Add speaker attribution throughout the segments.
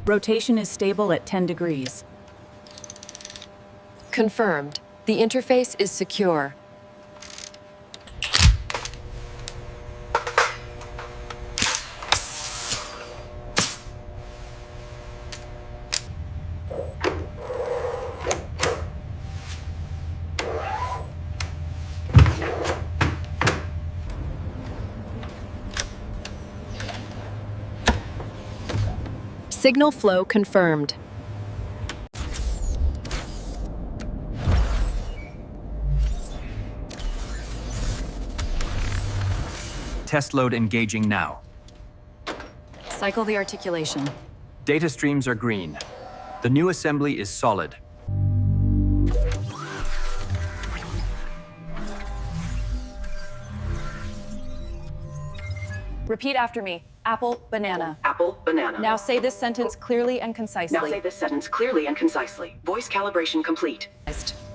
Speaker 1: Rotation is stable at 10 degrees.
Speaker 2: Confirmed. The interface is secure. Signal flow confirmed.
Speaker 3: Test load engaging now.
Speaker 1: Cycle the articulation.
Speaker 3: Data streams are green. The new assembly is solid.
Speaker 4: Repeat after me. Apple, banana.
Speaker 5: Apple, banana.
Speaker 4: Now say this sentence clearly and concisely.
Speaker 5: Now say this sentence clearly and concisely. Voice calibration complete.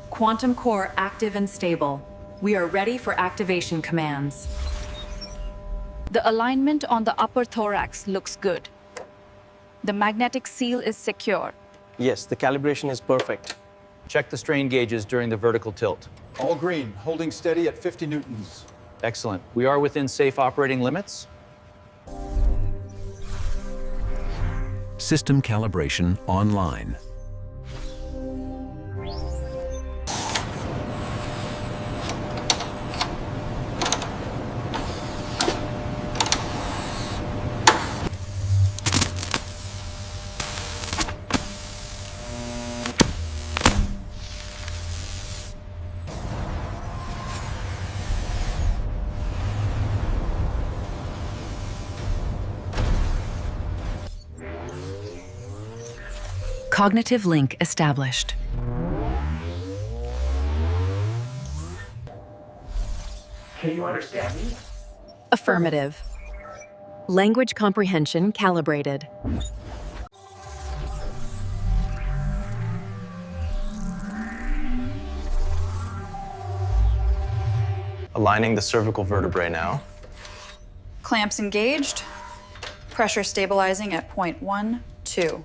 Speaker 1: Quantum core active and stable. We are ready for activation commands.
Speaker 6: The alignment on the upper thorax looks good. The magnetic seal is secure.
Speaker 7: Yes, the calibration is perfect.
Speaker 8: Check the strain gauges during the vertical tilt.
Speaker 9: All green, holding steady at 50 newtons.
Speaker 8: Excellent. We are within safe operating limits.
Speaker 10: System calibration online.
Speaker 1: Cognitive link established.
Speaker 5: Can you understand me?
Speaker 2: Affirmative. Language comprehension calibrated.
Speaker 7: Aligning the cervical vertebrae now.
Speaker 6: Clamps engaged. Pressure stabilizing at 0.12.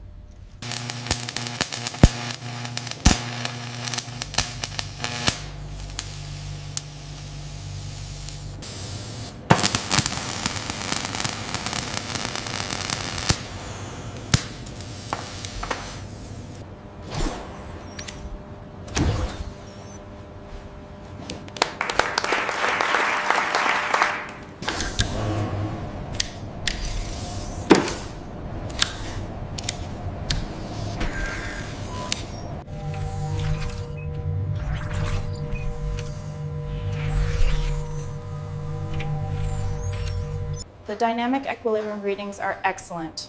Speaker 6: The dynamic equilibrium readings are excellent.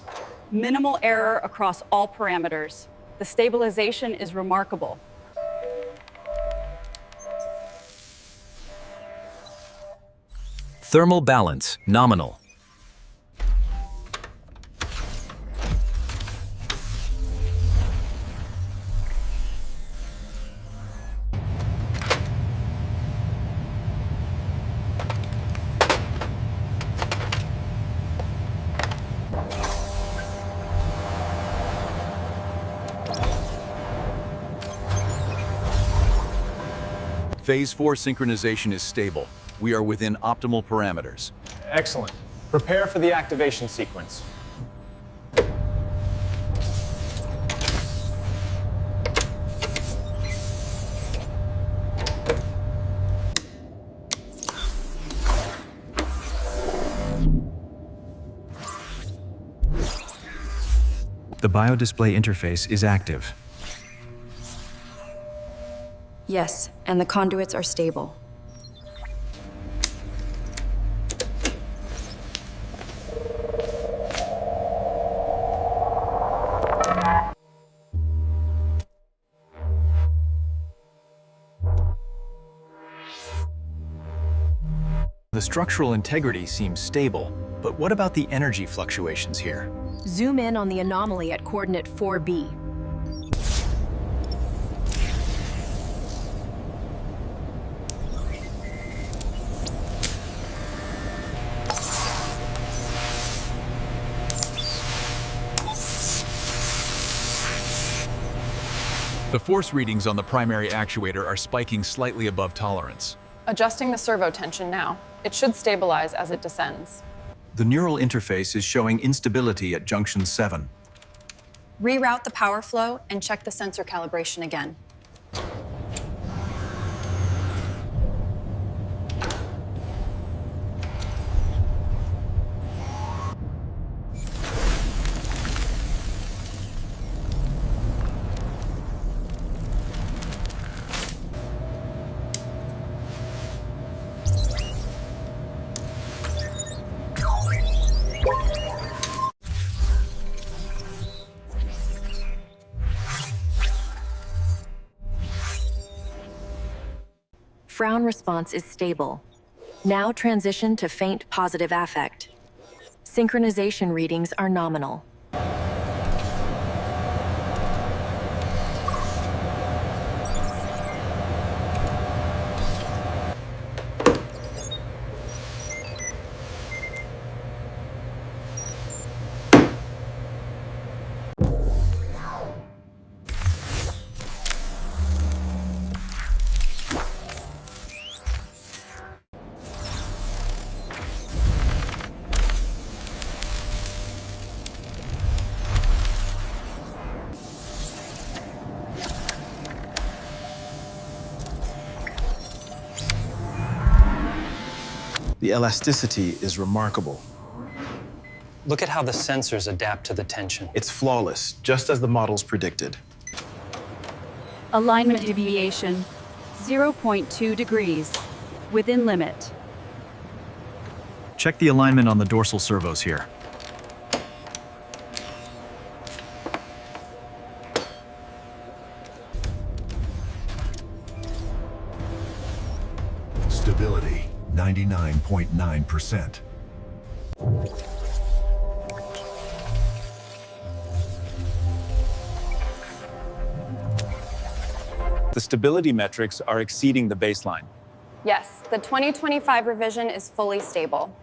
Speaker 6: Minimal error across all parameters. The stabilization is remarkable.
Speaker 10: Thermal balance nominal.
Speaker 9: Phase 4 synchronization is stable. We are within optimal parameters.
Speaker 7: Excellent. Prepare for the activation sequence.
Speaker 10: The biodisplay interface is active.
Speaker 2: Yes, and the conduits are stable.
Speaker 8: The structural integrity seems stable, but what about the energy fluctuations here?
Speaker 2: Zoom in on the anomaly at coordinate 4B.
Speaker 9: The force readings on the primary actuator are spiking slightly above tolerance.
Speaker 4: Adjusting the servo tension now. It should stabilize as it descends.
Speaker 8: The neural interface is showing instability at junction 7.
Speaker 4: Reroute the power flow and check the sensor calibration again.
Speaker 2: Frown response is stable. Now transition to faint positive affect. Synchronization readings are nominal.
Speaker 7: The elasticity is remarkable.
Speaker 11: Look at how the sensors adapt to the tension.
Speaker 7: It's flawless, just as the models predicted.
Speaker 6: Alignment deviation, 0.2 degrees, within limit.
Speaker 10: Check the alignment on the dorsal servos here.
Speaker 12: Stability, 99.9%.
Speaker 8: The stability metrics are exceeding the baseline.
Speaker 4: Yes, the 2025 revision is fully stable.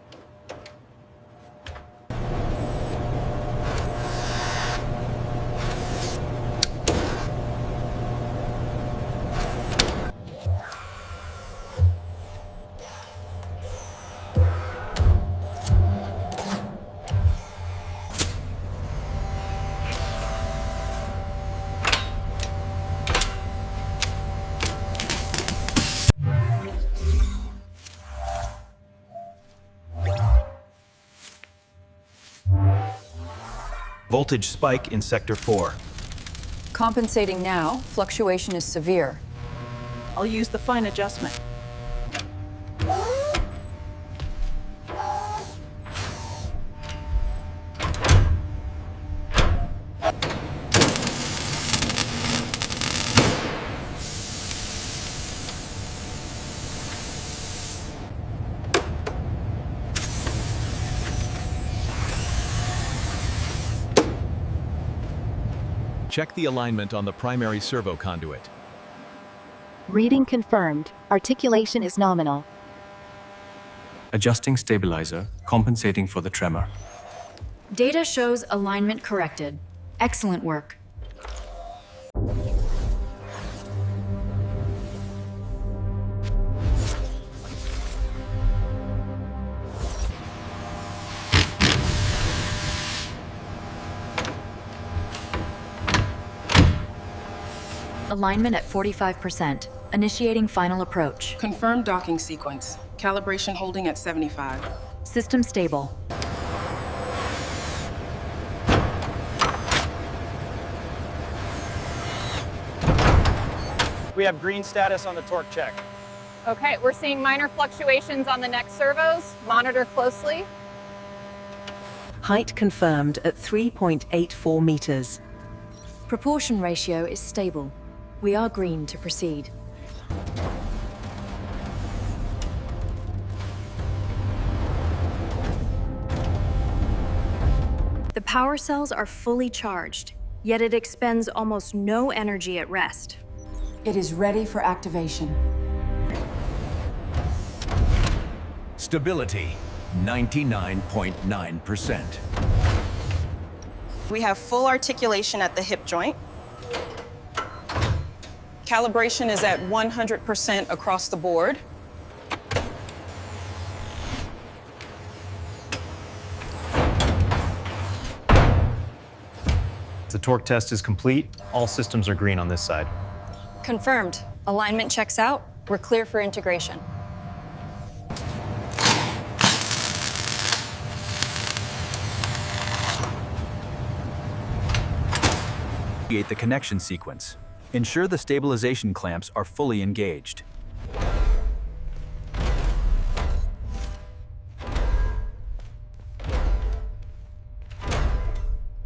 Speaker 10: Voltage spike in Sector 4.
Speaker 4: Compensating now, fluctuation is severe.
Speaker 6: I'll use the fine adjustment.
Speaker 9: Check the alignment on the primary servo conduit.
Speaker 13: Reading confirmed. Articulation is nominal.
Speaker 10: Adjusting stabilizer, compensating for the tremor.
Speaker 1: Data shows alignment corrected. Excellent work. Alignment at 45%. Initiating final approach.
Speaker 5: Confirm docking sequence. Calibration holding at 75.
Speaker 1: System stable.
Speaker 7: We have green status on the torque check.
Speaker 4: Okay, we're seeing minor fluctuations on the next servos. Monitor closely.
Speaker 14: Height confirmed at 3.84 meters.
Speaker 2: Proportion ratio is stable. We are green to proceed.
Speaker 15: The power cells are fully charged, yet it expends almost no energy at rest.
Speaker 1: It is ready for activation.
Speaker 12: Stability, 99.9%.
Speaker 16: We have full articulation at the hip joint.
Speaker 12: Calibration is at 100% across the board.
Speaker 8: The torque test is complete. All systems are green on this side.
Speaker 15: Confirmed. Alignment checks out. We're clear for integration.
Speaker 8: Create the connection sequence. Ensure the stabilization clamps are fully engaged.